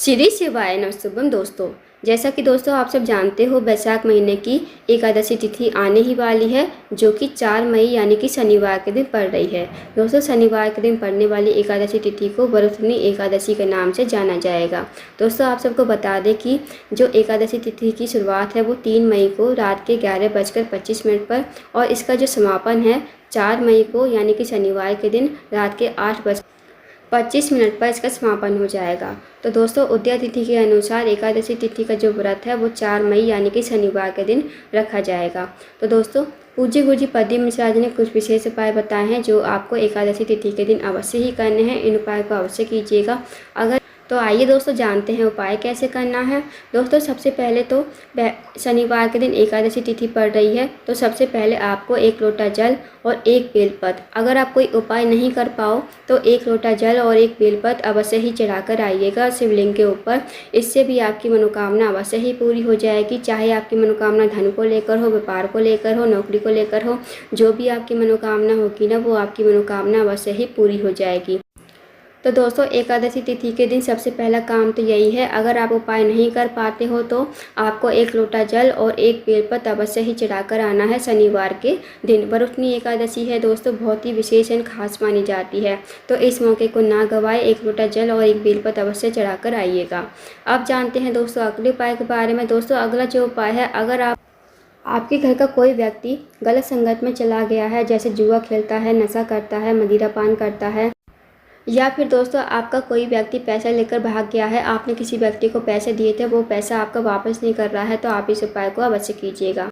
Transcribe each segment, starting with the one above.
श्री शिवाय नमस्तुभ्यम दोस्तों। जैसा कि दोस्तों आप सब जानते हो, बैसाख महीने की एकादशी तिथि आने ही वाली है, जो कि 4 मई यानी कि शनिवार के दिन पड़ रही है। दोस्तों शनिवार के दिन पड़ने वाली एकादशी तिथि को वरुथनी एकादशी के नाम से जाना जाएगा। दोस्तों आप सबको बता दें कि जो एकादशी तिथि की शुरुआत है वो 3 मई को रात के 11:25 पर और इसका जो समापन है 4 मई को यानी कि शनिवार के दिन रात के 8:25 पर इसका समापन हो जाएगा। तो दोस्तों उदया तिथि के अनुसार एकादशी तिथि का जो व्रत है वो 4 मई यानी कि शनिवार के दिन रखा जाएगा। तो दोस्तों पूज्य गुरुजी पद्म मिश्रा जी ने कुछ विशेष उपाय बताए हैं जो आपको एकादशी तिथि के दिन अवश्य ही करने हैं। इन उपाय को अवश्य कीजिएगा। तो आइए दोस्तों जानते हैं उपाय कैसे करना है। दोस्तों सबसे पहले तो शनिवार के दिन एकादशी तिथि पड़ रही है, तो सबसे पहले आपको 1 लोटा जल और 1 बेलपत्र, अगर आप कोई उपाय नहीं कर पाओ तो 1 लोटा जल और 1 बेलपत्र अवश्य ही चढ़ाकर आइएगा शिवलिंग के ऊपर। इससे भी आपकी मनोकामना अवश्य ही पूरी हो जाएगी। चाहे आपकी मनोकामना धन को लेकर हो, व्यापार को लेकर हो, नौकरी को लेकर हो, जो भी आपकी मनोकामना होगी ना वो आपकी मनोकामना अवश्य ही पूरी हो जाएगी। तो दोस्तों एकादशी तिथि के दिन सबसे पहला काम तो यही है, अगर आप उपाय नहीं कर पाते हो तो आपको 1 लोटा जल और 1 बेलपत्र अवश्य ही चढ़ाकर आना है शनिवार के दिन। वरुथनी एकादशी है दोस्तों, बहुत ही विशेष एवं खास मानी जाती है, तो इस मौके को ना गवाए, 1 लोटा जल और 1 बेलपत्र अवश्य चढ़ाकर आइएगा। अब जानते हैं दोस्तों अगले उपाय के बारे में। दोस्तों अगला जो उपाय है, अगर आपके घर का कोई व्यक्ति गलत संगत में चला गया है, जैसे जुआ खेलता है, नशा करता है, मदिरापान करता है, या फिर दोस्तों आपका कोई व्यक्ति पैसा लेकर भाग गया है, आपने किसी व्यक्ति को पैसे दिए थे, वो पैसा आपका वापस नहीं कर रहा है, तो आप इस उपाय को अवश्य कीजिएगा।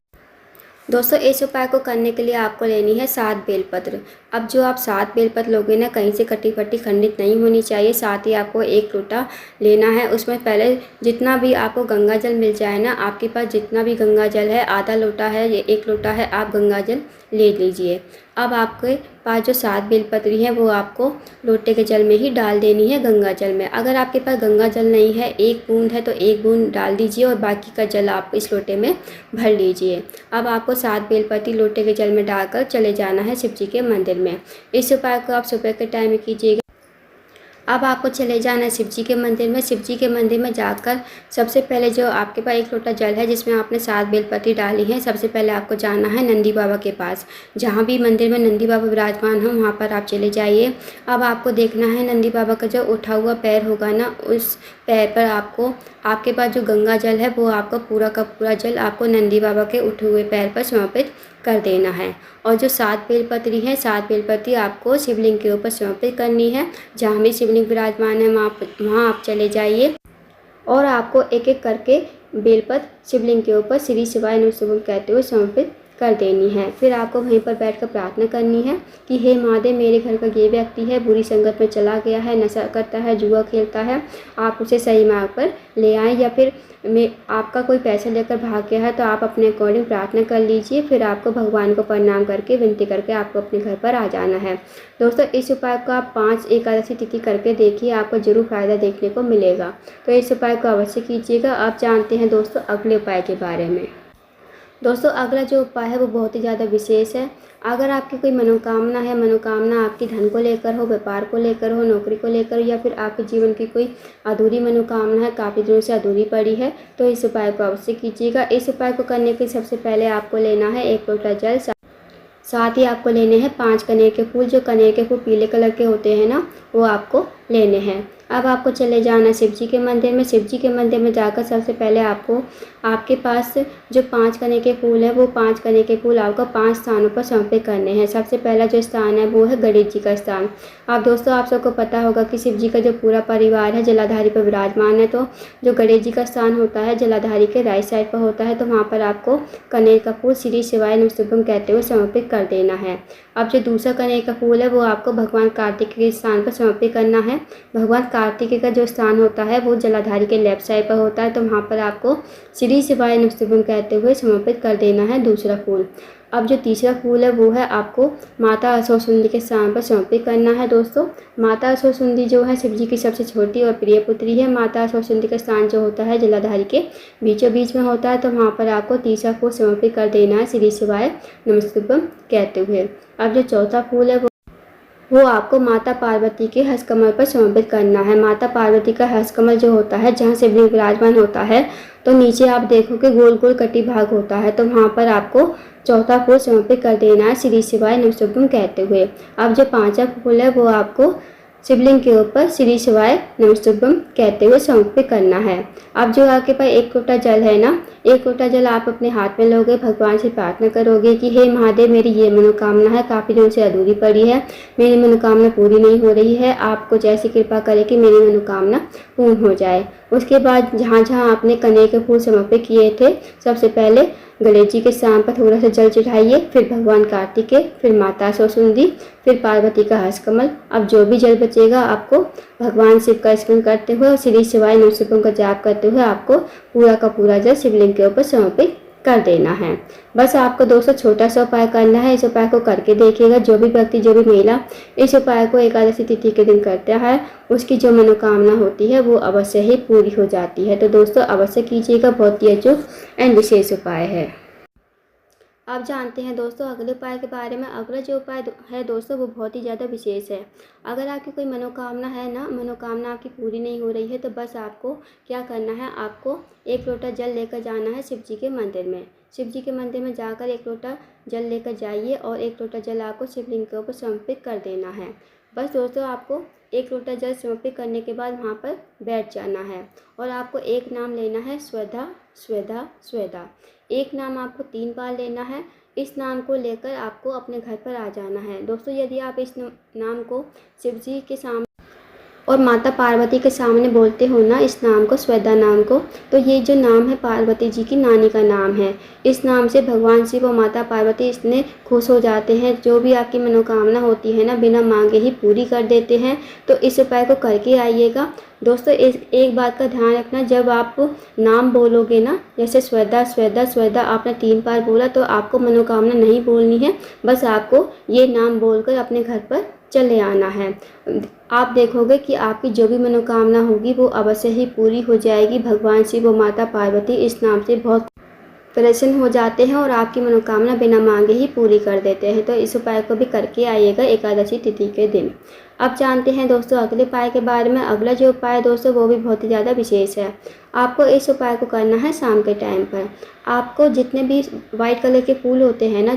दोस्तों इस उपाय को करने के लिए आपको लेनी है 7 बेलपत्र। अब जो आप 7 बेलपत्र लोगे ना, कहीं से कटी फटी खंडित नहीं होनी चाहिए। साथ ही आपको 1 लोटा लेना है, उसमें पहले जितना भी आपको गंगा जल मिल जाए ना, आपके पास जितना भी गंगा जल है, आधा लोटा है, 1 लोटा है, आप गंगा जल ले लीजिए। अब आपके पास जो 7 बेलपत्री हैं वो आपको लोटे के जल में ही डाल देनी है, गंगा जल में। अगर आपके पास गंगा जल नहीं है, 1 बूंद है तो 1 बूंद डाल दीजिए और बाकी का जल आप इस लोटे में भर लीजिए। अब आपको 7 बेलपत्री लोटे के जल में डालकर चले जाना है शिव जी के मंदिर में। इस उपाय को आप सुबह के टाइम में कीजिएगा। अब आपको चले जाना है शिव जी के मंदिर में। शिव जी के मंदिर में जाकर सबसे पहले जो आपके पास 1 लोटा जल है जिसमें आपने 7 बेलपत्री डाली है, सबसे पहले आपको जाना है नंदी बाबा के पास। जहाँ भी मंदिर में नंदी बाबा विराजमान हो वहाँ पर आप चले जाइए। अब आपको देखना है नंदी बाबा का जो उठा हुआ पैर होगा ना, उस पैर पर आपको आपके पास जो गंगा जल है वो आपका पूरा का पूरा जल आपको नंदी बाबा के उठे हुए पैर पर समर्पित कर देना है। और जो 7 बेलपत्री है, 7 बेलपत्री आपको शिवलिंग के ऊपर समर्पित करनी है। जहाँ भी शिवलिंग विराजमान है वहाँ आप चले जाइए और आपको एक एक करके बेलपत्र शिवलिंग के ऊपर श्री शिवाय नमस्तुभ्यम कहते हुए समर्पित कर देनी है। फिर आपको वहीं पर बैठकर प्रार्थना करनी है कि हे महादेव, मेरे घर का ये व्यक्ति है, बुरी संगत में चला गया है, नशा करता है, जुआ खेलता है, आप उसे सही मार्ग पर ले आएँ। या फिर आपका कोई पैसा लेकर भाग गया है तो आप अपने अकॉर्डिंग प्रार्थना कर लीजिए। फिर आपको भगवान को प्रणाम करके विनती करके आपको अपने घर पर आ जाना है। दोस्तों इस उपाय को आप 5 एकादशी तिथि करके देखिए, आपको जरूर फायदा देखने को मिलेगा। तो इस उपाय को अवश्य कीजिएगा। अब जानते हैं दोस्तों अगले उपाय के बारे में। दोस्तों अगला जो उपाय है वो बहुत ही ज़्यादा विशेष है। अगर आपकी कोई मनोकामना है, मनोकामना आपकी धन को लेकर हो, व्यापार को लेकर हो, नौकरी को लेकर, या फिर आपके जीवन की कोई अधूरी मनोकामना है, काफ़ी दिनों से अधूरी पड़ी है, तो इस उपाय को अवश्य कीजिएगा। इस उपाय को करने के सबसे पहले आपको लेना है 1 लोटा जल, साथ ही आपको लेने हैं 5 कनेर के फूल। जो कनेर के फूल पीले कलर के होते हैं ना, वो आपको लेने हैं। अब आपको चले जाना शिव जी के मंदिर में। शिव जी के मंदिर में जाकर सबसे पहले आपको आपके पास जो 5 कनेर के फूल है वो 5 कनेर के फूल आपको 5 स्थानों पर समर्पित करने हैं। सबसे पहला जो स्थान है वो है गणेश जी का स्थान। आप दोस्तों आप सबको पता होगा कि शिव जी का जो पूरा परिवार है जलाधारी पर विराजमान है, तो जो गणेश जी का स्थान होता है जलाधारी के राइट साइड पर होता है, तो वहाँ पर आपको कनेर का फूल श्री शिवाय नमस्तुभ्यम कहते हुए समर्पित कर देना है। अब जो दूसरा कनेर का फूल है वो आपको भगवान कार्तिक के स्थान पर समर्पित करना है। भगवान कार्तिक का जो स्थान होता है वो जलाधारी के लेफ्ट साइड पर होता है, तो वहाँ पर आपको श्री शिवाय नमस्तुभ्यम कहते हुए समर्पित कर देना है दूसरा फूल। अब जो तीसरा फूल है वो है आपको माता असुरसुंदी के स्थान पर समर्पित करना है। दोस्तों माता असुरसुंदी जो है शिव जी की सबसे छोटी और प्रिय पुत्री है। माता असुरसुंदी का स्थान जो होता है जलाधारी के बीचों बीच में होता है, तो वहाँ पर आपको तीसरा फूल समर्पित कर देना है श्री शिवाय नमस्तुभ्यम कहते हुए। अब जो चौथा फूल है वो आपको माता पार्वती के हस्तकमल पर समर्पित करना है। माता पार्वती का हस्तकमल जो होता है, जहाँ शिवलिंग विराजमान होता है, तो नीचे आप देखोगे गोल गोल कटी भाग होता है, तो वहाँ पर आपको चौथा फूल समर्पित कर देना है श्री शिवाय नमस्तुभ्यम कहते हुए। अब जो पांचवा फूल है वो आपको शिवलिंग के ऊपर श्री शिवाय नमस्तुभ्यम कहते हुए समर्पित करना है। अब जो आपके पास एक लोटा जल है ना, एक लोटा जल आप अपने हाथ में लोगे, भगवान से प्रार्थना करोगे कि हे महादेव, मेरी ये मनोकामना है, काफ़ी दिनों से अधूरी पड़ी है, मेरी मनोकामना पूरी नहीं हो रही है, आप कुछ ऐसी कृपा करें कि मेरी मनोकामना पूर्ण हो जाए। उसके बाद जहाँ जहाँ आपने कनेर के फूल समर्पित किए थे, सबसे पहले गणेश जी के स्थान पर थोड़ा सा जल चढ़ाइए, फिर भगवान कार्तिकेय, फिर माता सरस्वती, फिर पार्वती का हस्तकमल। अब जो भी जल बचेगा आपको भगवान शिव का स्मरण करते हुए और श्री शिवाय नमस्तुभ्यम का जाप करते हुए आपको पूरा का पूरा जल शिवलिंग के ऊपर समर्पित कर देना है। बस आपको दोस्तों छोटा सा उपाय करना है। इस उपाय को करके देखिएगा। जो भी व्यक्ति, जो भी महिला इस उपाय को एकादशी तिथि के दिन करता है, उसकी जो मनोकामना होती है वो अवश्य ही पूरी हो जाती है। तो दोस्तों अवश्य कीजिएगा, बहुत ही अचूक एंड विशेष उपाय है। आप जानते हैं दोस्तों अगले उपाय के बारे में। अगला जो उपाय है दोस्तों वो बहुत ही ज़्यादा विशेष है। अगर आपकी कोई मनोकामना है ना, मनोकामना आपकी पूरी नहीं हो रही है, तो बस आपको क्या करना है, आपको एक लोटा जल लेकर जाना है शिव जी के मंदिर में। शिव जी के मंदिर में जाकर एक लोटा जल लेकर जाइए और एक लोटा जल आपको शिवलिंग के ऊपर समर्पित कर देना है। बस दोस्तों आपको एक लोटा जल समर्पित करने के बाद वहाँ पर बैठ जाना है और आपको एक नाम लेना है, स्वधा स्वधा स्वधा। एक नाम आपको 3 बार लेना है। इस नाम को लेकर आपको अपने घर पर आ जाना है। दोस्तों यदि आप इस नाम को शिव जी के सामने और माता पार्वती के सामने बोलते हो ना, इस नाम को, स्वधा नाम को, तो ये जो नाम है पार्वती जी की नानी का नाम है। इस नाम से भगवान शिव और माता पार्वती इतने खुश हो जाते हैं, जो भी आपकी मनोकामना होती है ना, बिना मांगे ही पूरी कर देते हैं। तो इस उपाय को करके आइएगा। दोस्तों एक बात का ध्यान रखना, जब आप नाम बोलोगे ना, जैसे स्वधा स्वधा स्वधा आपने 3 बार बोला, तो आपको मनोकामना नहीं बोलनी है। बस आपको ये नाम बोलकर अपने घर पर चले आना है। आप देखोगे कि आपकी जो भी मनोकामना होगी वो अवश्य ही पूरी हो जाएगी। भगवान शिव और माता पार्वती इस नाम से बहुत प्रसन्न हो जाते हैं और आपकी मनोकामना बिना मांगे ही पूरी कर देते हैं। तो इस उपाय को भी करके आइएगा एकादशी तिथि के दिन। अब जानते हैं दोस्तों अगले उपाय के बारे में। अगला जो उपाय है दोस्तों वो भी बहुत ही ज़्यादा विशेष है। आपको इस उपाय को करना है शाम के टाइम पर। आपको जितने भी वाइट कलर के फूल होते हैं ना,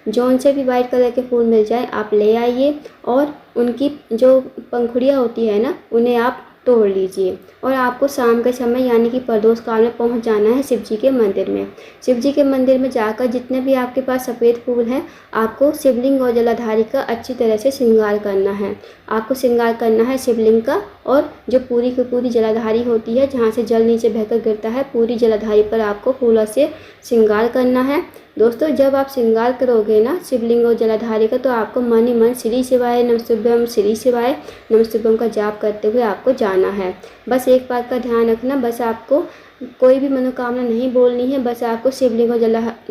जो उनसे भी वाइट कलर के फूल मिल जाए आप ले आइए और उनकी जो पंखुड़ियाँ होती है ना, उन्हें आप तोड़ लीजिए और आपको शाम के समय यानी कि प्रदोष काल में पहुंच जाना है शिव जी के मंदिर में। शिव जी के मंदिर में जाकर जितने भी आपके पास सफ़ेद फूल हैं, आपको शिवलिंग और जलाधारी का अच्छी तरह से श्रृंगार करना है। आपको श्रृंगार करना है शिवलिंग का, और जो पूरी की पूरी जलाधारी होती है, जहाँ से जल नीचे बहकर गिरता है, पूरी जलाधारी पर आपको फूलों से श्रृंगार करना है। दोस्तों जब आप श्रृंगार करोगे ना शिवलिंग और जलाधारी का, तो आपको मन ही मन श्री शिवाय नमस्तुभ्यम, श्री शिवाय नमस्तुभ्यम का जाप करते हुए आपको जाना है। बस एक बात का ध्यान रखना, बस आपको कोई भी मनोकामना नहीं बोलनी है। बस आपको शिवलिंग और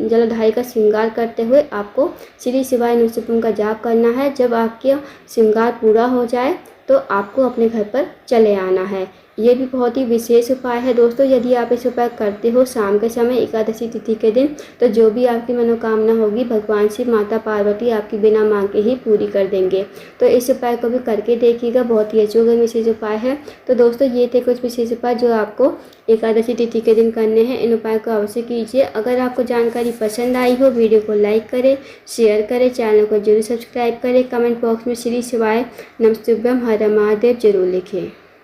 जलाधारी का श्रृंगार करते हुए आपको श्री शिवाय नमस्तुभ्यम का जाप करना है। जब आपका श्रृंगार पूरा हो जाए तो आपको अपने घर पर चले आना है। ये भी बहुत ही विशेष उपाय है दोस्तों। यदि आप इस उपाय करते हो शाम के समय एकादशी तिथि के दिन, तो जो भी आपकी मनोकामना होगी भगवान शिव, माता पार्वती आपकी बिना मांगे ही पूरी कर देंगे। तो इस उपाय को भी करके देखिएगा, बहुत ही अचूक विशेष उपाय है। तो दोस्तों ये थे कुछ विशेष उपाय जो आपको एकादशी तिथि के दिन करने हैं। इन उपाय को अवश्य कीजिए। अगर आपको जानकारी पसंद आई हो, वीडियो को लाइक करें, शेयर करें, चैनल को जरूर सब्सक्राइब करें, कमेंट बॉक्स में श्री शिवाय नमस्तुभ्यम हर महादेव जरूर लिखें।